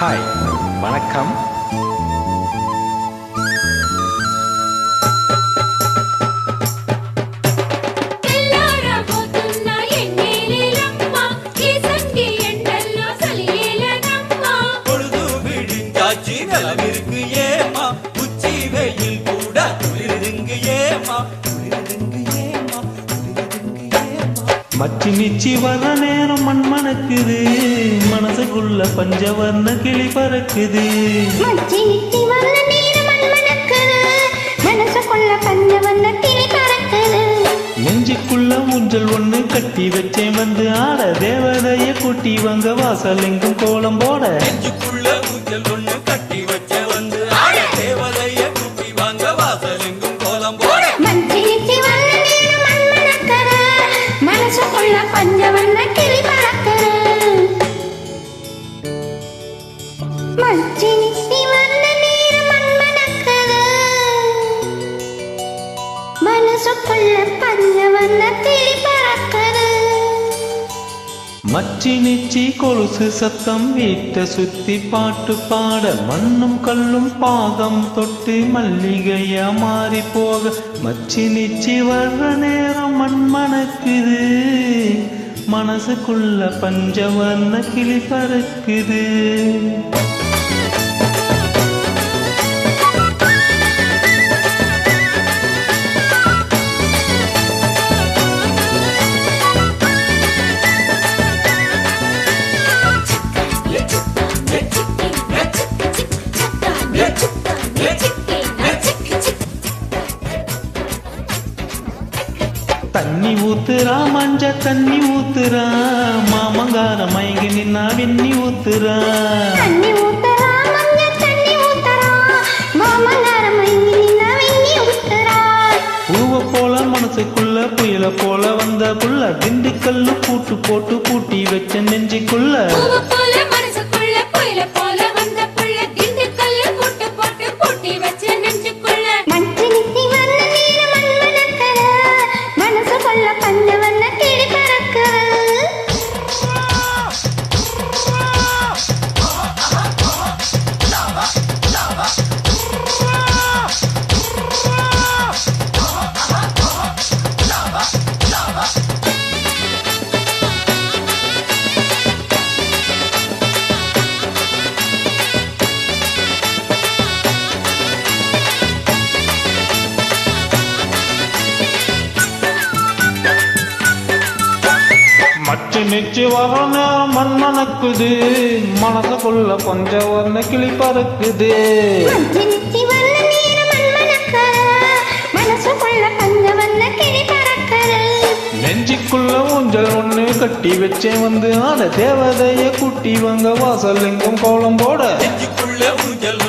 Hi, வணக்கம். நிலவிற்கு ஏமா உச்சி வெயில் கூட குளிருதுங்கு ஏமா மச்சி நிச்சி வர்ற நேரம் மண் மணக்குது, மனசுக்குள்ள பஞ்சவர்ண கிளி பறக்குது. மச்சி நிச்சி வர்ற நேரம் மண் மணக்குது, மனசுக்குள்ள பஞ்சவர்ண கிளி பறக்குது. நெஞ்சுக்குள்ள ஊஞ்சல் ஒண்ணு கட்டி வச்சேன் வந்து ஆட, தேவதைய கூட்டி வாங்க வாசல் எங்கும் கோலம் போட. நெஞ்சுக்குள்ள ஊஞ்சல் ஒண்ணு கட்டி வச்ச வந்து ஆட, தேவதைய கூட்டி வாங்க வாசல் எங்கும் கோலம் போட. மச்சி நிச்சி வர்ற நேரம் மண் மணக்குது, மனசுக்குள்ள பஞ்சவர்ண கிளி பறக்குது. மச்சி நிச்சி வர்ற நேரம் மண் மணக்குது, மனசுக்குள்ள பஞ்சவர்ண கிளி பறக்குது. மச்சி நிச்சி கொலுசு சத்தம் வீட்டை சுத்தி பாட்டு பாட, மண்ணும் கல்லும் பாதம் தொட்டு மல்லிகையா மாறி போக. மச்சி நிச்சி வர்ற நேரம் மண் மணக்குது, மனசுக்குள்ள பஞ்சவர்ண கிளி பறக்குது. தண்ணி ஊத்துறா மஞ்ச தண்ணி ஊத்துறா, மாமங்கார மயங்கி நின்னா வெண்ணி ஊத்துறா. தண்ணி ஊத்துறா மஞ்ச தண்ணி ஊத்துறா, மாமங்கார மயங்கி நின்னா வெண்ணி ஊத்துறா. பூவ போல மனசுக்குள்ள புயல போல வந்த புள்ள, திண்டுக்கல்லு பூட்டு போட்டு பூட்டி வச்ச நெஞ்சுக்குள்ள. மச்சி நிச்சி வர்ற நேரம் மண் மணக்குது, மனசுக்குள்ள பஞ்சவர்ண கிளி பறக்குது. மச்சி நிச்சி வர நேரம் மண் மணக்குது, மனசுக்குள்ள பஞ்சவர்ண கிளி பறக்குது. மச்சி நிச்சி வர்ற நேரம் மண் மணக்குது, மனசுக்குள்ள பஞ்சவர்ண கிளி பறக்குது. நெஞ்சுக்குள்ள ஊஞ்சல் ஒண்ணு கட்டி வச்சேன் வந்து ஆட, தேவதைய கூட்டி வாங்க வாசல் எங்கும் கோலம் போட. நெஞ்சுக்குள்ள ஊஞ்சல்